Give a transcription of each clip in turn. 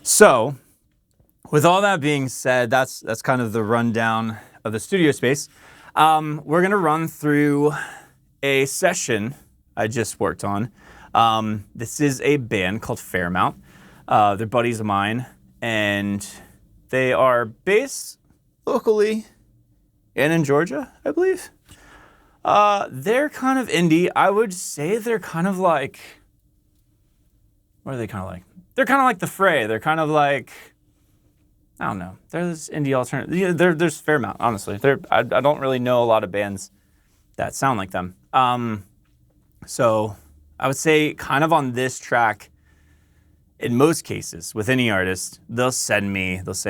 So, with all that being said, that's kind of the rundown of the studio space. We're gonna run through a session I just worked on. This is a band called Fairmount. They're buddies of mine, and they are based locally and in Georgia, I believe. They're kind of indie. I would say they're kind of like, what are they kind of like? They're kind of like The Fray. They're kind of like, I don't know. There's indie alternative. Yeah, there's Fairmount, honestly. I don't really know a lot of bands that sound like them. So I would say kind of on this track, in most cases, with any artist, they'll say,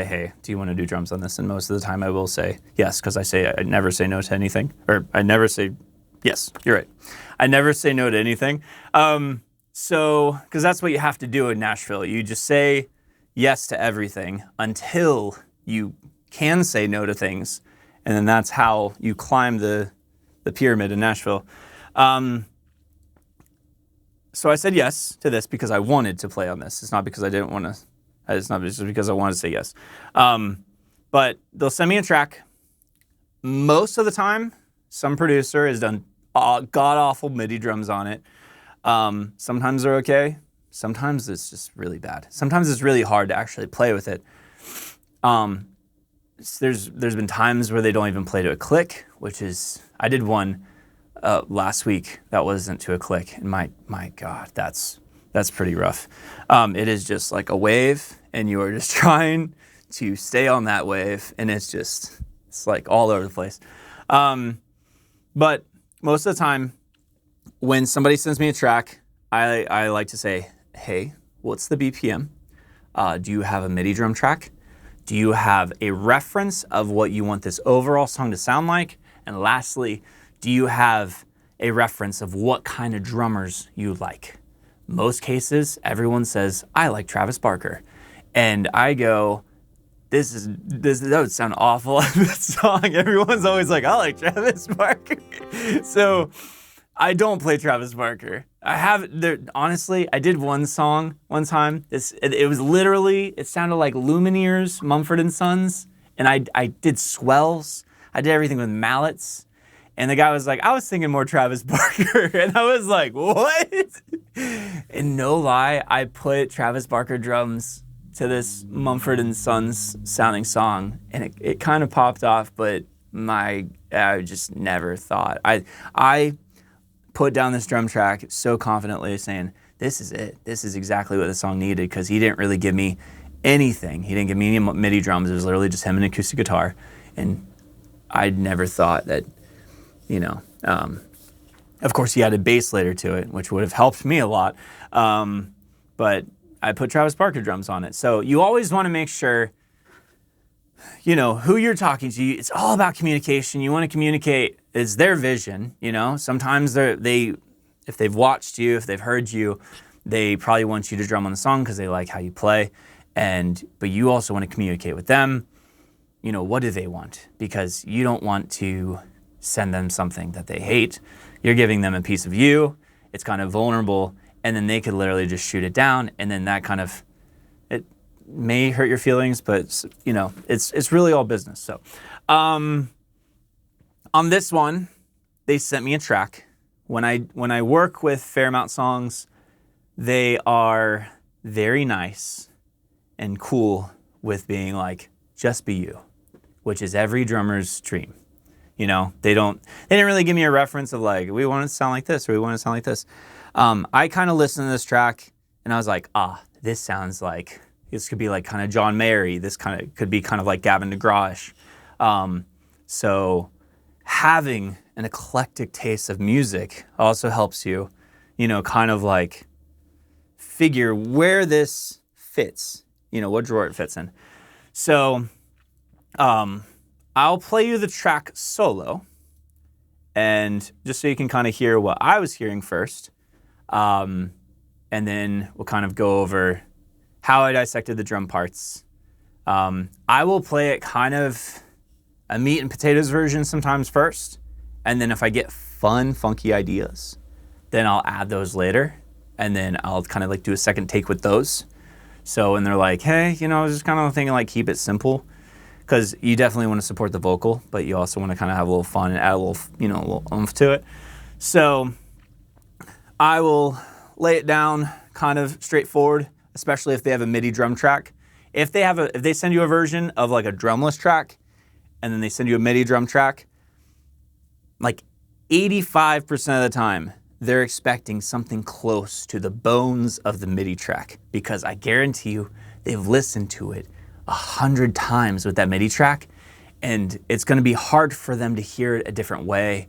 hey, do you want to do drums on this? And most of the time I will say yes, because I never say no to anything. Or I never say, yes, you're right. I never say no to anything. So, because that's what you have to do in Nashville. You just say yes to everything until you can say no to things. And then that's how you climb the pyramid in Nashville. So I said yes to this because I wanted to play on this. It's not because I didn't want to. It's not just because I wanted to say yes. But they'll send me a track. Most of the time, some producer has done god-awful MIDI drums on it. Sometimes they're okay. Sometimes it's just really bad. Sometimes it's really hard to actually play with it. There's been times where they don't even play to a click, which is, I did one last week that wasn't to a click, and my God, that's pretty rough. It is just like a wave, and you are just trying to stay on that wave, and it's like all over the place. But most of the time, when somebody sends me a track, I like to say, hey, what's the BPM? Do you have a MIDI drum track? Do you have a reference of what you want this overall song to sound like? And lastly, do you have a reference of what kind of drummers you like? Most cases, everyone says, I like Travis Barker. And I go, that would sound awful on this song. Everyone's always like, I like Travis Barker. So I don't play Travis Barker. Honestly, I did one song one time. It was literally, it sounded like Lumineers, Mumford & Sons. And I did swells. I did everything with mallets. And the guy was like, I was thinking more Travis Barker. And I was like, what? And no lie, I put Travis Barker drums to this Mumford & Sons sounding song. And it kind of popped off, but I just never thought. I put down this drum track so confidently saying, this is it. This is exactly what the song needed, because he didn't really give me anything. He didn't give me any MIDI drums. It was literally just him and acoustic guitar. And I never thought that, of course, he added bass later to it, which would have helped me a lot. But I put Travis Barker drums on it. So you always want to make sure, who you're talking to. It's all about communication. You want to communicate. It's their vision, Sometimes if they've watched you, if they've heard you, they probably want you to drum on the song because they like how you play. But you also want to communicate with them. What do they want? Because you don't want to send them something that they hate. You're giving them a piece of you. It's kind of vulnerable, and then they could literally just shoot it down, and then that kind of, it may hurt your feelings, but it's really all business. So on this one, they sent me a track. When I work with Fairmount songs, they are very nice and cool with being like, just be you, which is every drummer's dream. They didn't really give me a reference of like, we want it to sound like this or we want it to sound like this. I kind of listened to this track and I was like, this sounds like, this could be like kind of John Mayer. This kind of could be kind of like Gavin DeGraw. So having an eclectic taste of music also helps you, kind of like figure where this fits, what drawer it fits in. So, I'll play you the track solo, and just so you can kind of hear what I was hearing first, and then we'll kind of go over how I dissected the drum parts. I will play it kind of a meat and potatoes version sometimes first, and then if I get fun, funky ideas, then I'll add those later, and then I'll kind of like do a second take with those. So, and they're like, hey, you know, I was just kind of thinking like keep it simple, because you definitely want to support the vocal, but you also want to kind of have a little fun and add a little, you know, a little oomph to it. So I will lay it down kind of straightforward, especially if they have a MIDI drum track. If they send you a version of like a drumless track, and then they send you a MIDI drum track, like 85% of the time, they're expecting something close to the bones of the MIDI track, because I guarantee you they've listened to it 100 times with that MIDI track, and it's gonna be hard for them to hear it a different way.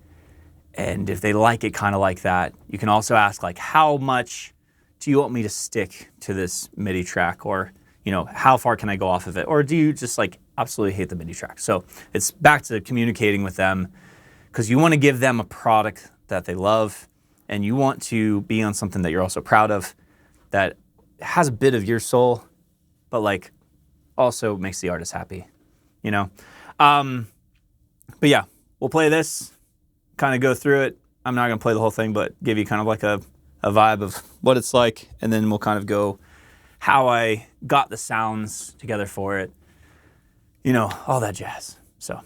And if they like it kind of like that, you can also ask like, how much do you want me to stick to this MIDI track? Or, you know, how far can I go off of it? Or do you just like absolutely hate the MIDI track? So it's back to communicating with them, because you want to give them a product that they love, and you want to be on something that you're also proud of, that has a bit of your soul, but like also makes the artist happy, you know? But yeah, we'll play this, kind of go through it. I'm not gonna play the whole thing, but give you kind of like a vibe of what it's like, and then we'll kind of go how I got the sounds together for it, you know, all that jazz. So